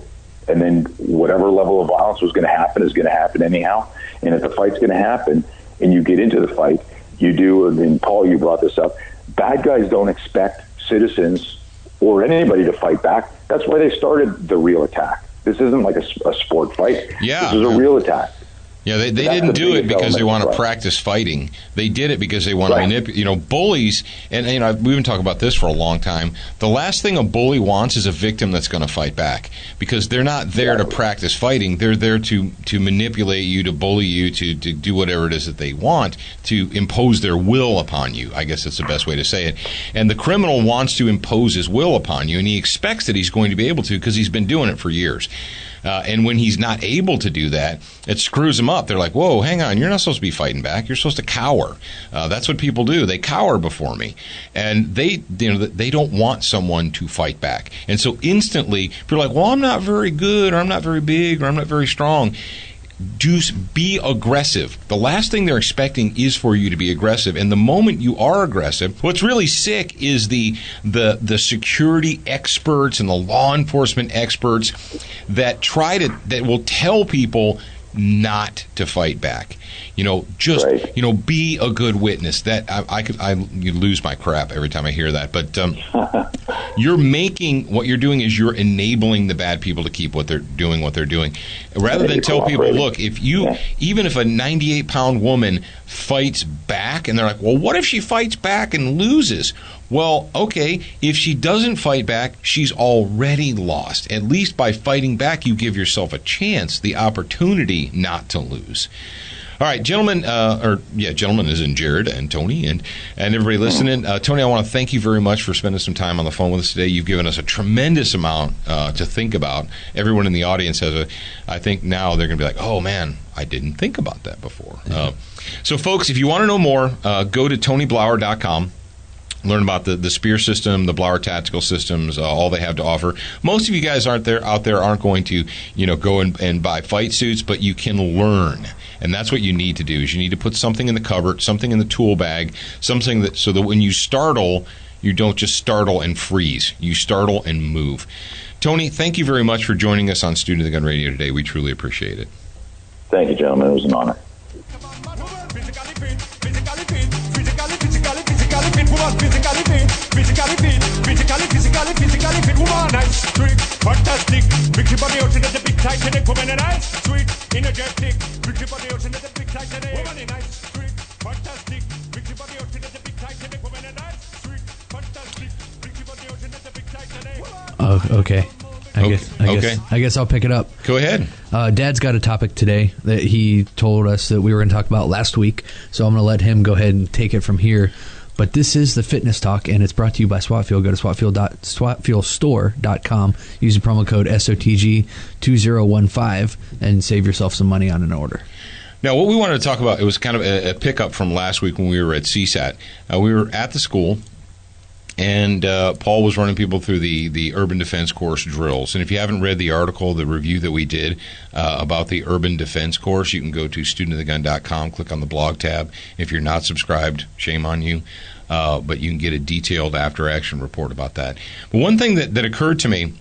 Speaker 3: and then whatever level of violence was going to happen is going to happen anyhow. And if the fight's going to happen, and you get into the fight, you do. And Paul, you brought this up. Bad guys don't expect citizens or anybody to fight back. That's why they started the real attack. This isn't like a sport fight.
Speaker 1: Yeah.
Speaker 3: This is a real attack.
Speaker 1: Yeah, they didn't do it because they want to practice fighting. They did it because they want to manipulate. Bullies, and we've been talking about this for a long time. The last thing a bully wants is a victim that's going to fight back, because they're not there to practice fighting. They're there to manipulate you, to bully you, to do whatever it is that they want, to impose their will upon you. I guess that's the best way to say it. And the criminal wants to impose his will upon you, and he expects that he's going to be able to because he's been doing it for years. And when he's not able to do that, it screws him up. up. They're like, whoa, hang on, you're not supposed to be fighting back. You're supposed to cower. That's what people do. They cower before me. And they don't want someone to fight back. And so instantly, people are like, well, I'm not very good, or I'm not very big, or I'm not very strong. Be aggressive. The last thing they're expecting is for you to be aggressive. And the moment you are aggressive, what's really sick is the security experts and the law enforcement experts that will tell people not to fight back. Just
Speaker 3: right.
Speaker 1: Be a good witness. That you lose my crap every time I hear that. But what you're doing is you're enabling the bad people to keep what they're doing, rather than tell people, look, even if a 98-pound woman fights back, and they're like, well, what if she fights back and loses? Well, okay, if she doesn't fight back, she's already lost. At least by fighting back, you give yourself a chance, the opportunity not to lose. All right, gentlemen, gentlemen is in Jared and Tony and everybody listening. Tony, I want to thank you very much for spending some time on the phone with us today. You've given us a tremendous amount to think about. Everyone in the audience I think now they're going to be like, oh, man, I didn't think about that before. So, folks, if you want to know more, go to TonyBlauer.com. Learn about the Spear system, the Blauer tactical systems, all they have to offer. Most of you guys out there aren't going to, go and buy fight suits, but you can learn. And that's what you need to do, is you need to put something in the cupboard, something in the tool bag, something so that when you startle, you don't just startle and freeze. You startle and move. Tony, thank you very much for joining us on Student of the Gun Radio today. We truly appreciate it.
Speaker 3: Thank you, gentlemen. It was an honor.
Speaker 4: Physically fit, woman, nice, sweet, fantastic. Big body ocean at the big Titanic, woman, nice, sweet, energetic. Big body ocean at the big Titanic, woman, nice, sweet, fantastic. Big body ocean at the big Titanic, woman, nice, sweet, fantastic. Big body ocean at the big Titanic.
Speaker 2: Oh, okay. I guess I'll pick it up.
Speaker 1: Go ahead.
Speaker 2: Dad's got a topic today that he told us that we were going to talk about last week, so I'm going to let him go ahead and take it from here. But this is the Fitness Talk, and it's brought to you by SWAT Fuel. Go to SWATfuelstore.com. Use the promo code SOTG2015 and save yourself some money on an order.
Speaker 1: Now, what we wanted to talk about, it was kind of a pickup from last week when we were at CSAT. We were at the school, and Paul was running people through the Urban Defense Course drills. And if you haven't read the article, the review that we did about the Urban Defense Course, you can go to studentofthegun.com, click on the blog tab. If you're not subscribed, shame on you. But you can get a detailed after-action report about that. But one thing that occurred to me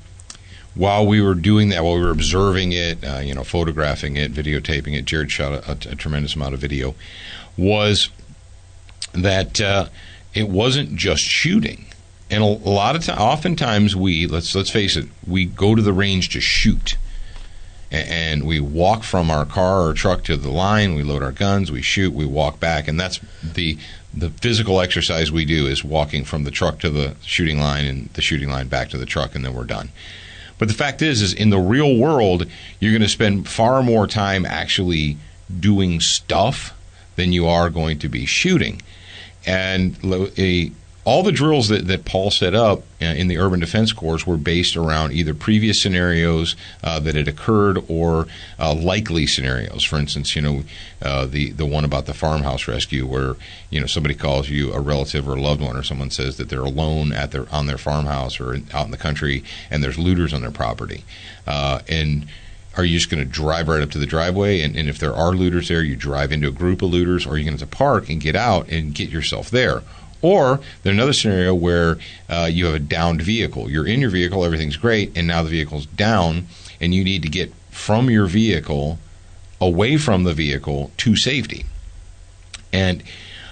Speaker 1: while we were doing that, while we were observing it, photographing it, videotaping it, Jared shot a tremendous amount of video, was that it wasn't just shooting. And a lot of oftentimes let's face it, we go to the range to shoot. And we walk from our car or truck to the line, we load our guns, we shoot, we walk back, and that's the physical exercise we do, is walking from the truck to the shooting line and the shooting line back to the truck, and then we're done. But the fact is in the real world, you're going to spend far more time actually doing stuff than you are going to be shooting. And all the drills that Paul set up in the Urban Defense Course were based around either previous scenarios that had occurred or likely scenarios. For instance, the one about the farmhouse rescue, where somebody calls you a relative or a loved one, or someone says that they're alone on their farmhouse or out in the country, and there's looters on their property, and are you just going to drive right up to the driveway? And if there are looters there, you drive into a group of looters, or are you going to park and get out and get yourself there? Or there's another scenario where you have a downed vehicle. You're in your vehicle, everything's great, and now the vehicle's down, and you need to get from your vehicle, away from the vehicle, to safety. And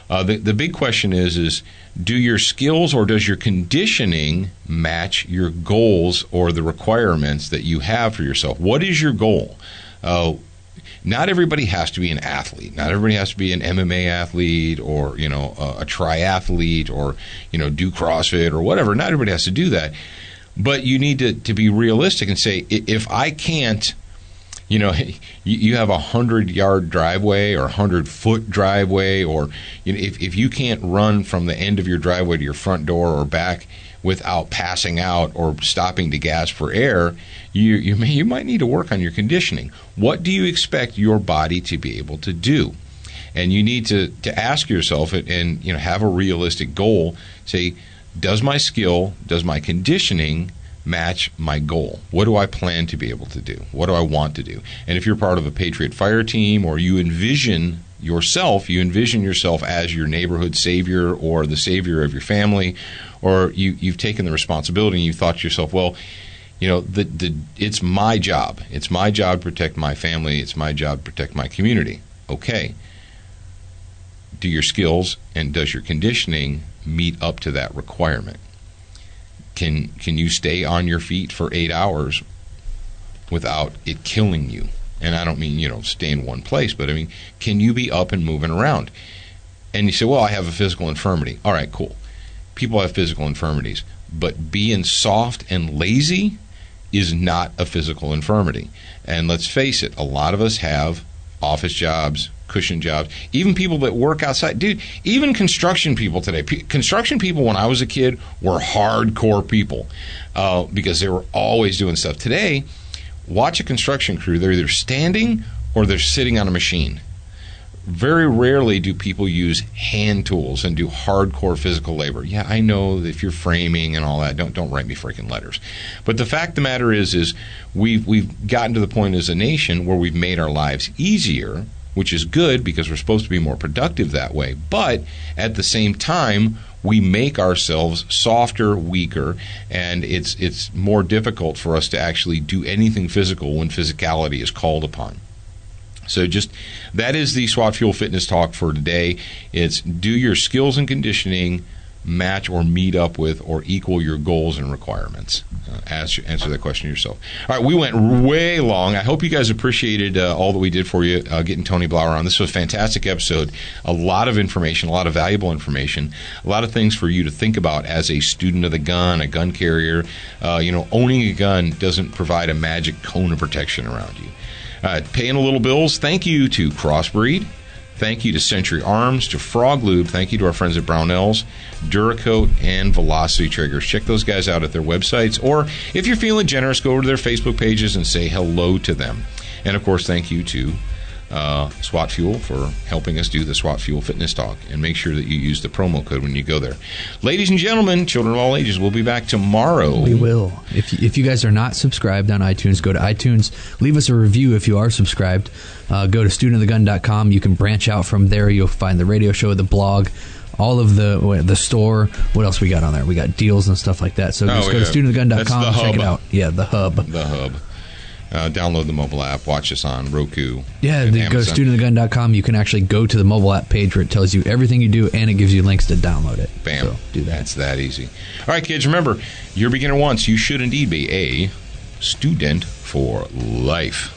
Speaker 1: the big question is do your skills or does your conditioning match your goals or the requirements that you have for yourself? What is your goal? Not everybody has to be an athlete. Not everybody has to be an MMA athlete or, a triathlete or, do CrossFit or whatever. Not everybody has to do that. But you need to be realistic and say, if I can't, you have a 100-yard driveway or 100-foot driveway, or if you can't run from the end of your driveway to your front door or back without passing out or stopping to gasp for air, you might need to work on your conditioning. What do you expect your body to be able to do? And you need to ask yourself and have a realistic goal. Say, does my skill, does my conditioning match my goal? What do I plan to be able to do? What do I want to do? And if you're part of a Patriot Fire team, or you envision yourself as your neighborhood savior or the savior of your family, or you've taken the responsibility and you thought to yourself, well, it's my job. It's my job to protect my family. It's my job to protect my community. Okay. Do your skills and does your conditioning meet up to that requirement? Can you stay on your feet for 8 hours without it killing you? And I don't mean, stay in one place, but I mean, can you be up and moving around? And you say, well, I have a physical infirmity. All right, cool. People have physical infirmities, but being soft and lazy is not a physical infirmity. And let's face it, a lot of us have office jobs, cushion jobs, even people that work outside. Dude, even construction people today. Construction people when I was a kid were hardcore people because they were always doing stuff. Today, watch a construction crew. They're either standing or they're sitting on a machine. Very rarely do people use hand tools and do hardcore physical labor. Yeah, I know that if you're framing and all that, don't write me freaking letters. But the fact of the matter is we've gotten to the point as a nation where we've made our lives easier, which is good because we're supposed to be more productive that way. But at the same time, we make ourselves softer, weaker, and it's more difficult for us to actually do anything physical when physicality is called upon. So that is the SWAT Fuel Fitness Talk for today. It's do your skills and conditioning match or meet up with or equal your goals and requirements? Answer that question yourself. All right, we went way long. I hope you guys appreciated all that we did for you getting Tony Blauer on. This was a fantastic episode. A lot of information, a lot of valuable information, a lot of things for you to think about as a student of the gun, a gun carrier. Owning a gun doesn't provide a magic cone of protection around you. Paying a little bills, thank you to Crossbreed. Thank you to Century Arms, to Frog Lube. Thank you to our friends at Brownells, Duracoat, and Velocity Triggers. Check those guys out at their websites. Or if you're feeling generous, go over to their Facebook pages and say hello to them. And, of course, thank you to SWAT Fuel for helping us do the SWAT Fuel Fitness Talk. And make sure that you use the promo code when you go there. Ladies and gentlemen, children of all ages, we'll be back tomorrow.
Speaker 2: We will. If you guys are not subscribed on iTunes, go to iTunes. Leave us a review if you are subscribed. Go to studentofthegun.com. You can branch out from there. You'll find the radio show, the blog, all of the store. What else we got on there? We got deals and stuff like that. So just go to studentofthegun.com and check it out. Yeah, the hub.
Speaker 1: The hub. Download the mobile app. Watch us on Roku.
Speaker 2: Yeah, go to studentofthegun.com. You can actually go to the mobile app page where it tells you everything you do, and it gives you links to download it.
Speaker 1: Bam.
Speaker 2: So do that.
Speaker 1: That's that easy. All right, kids, remember, you're a beginner once. You should indeed be a student for life.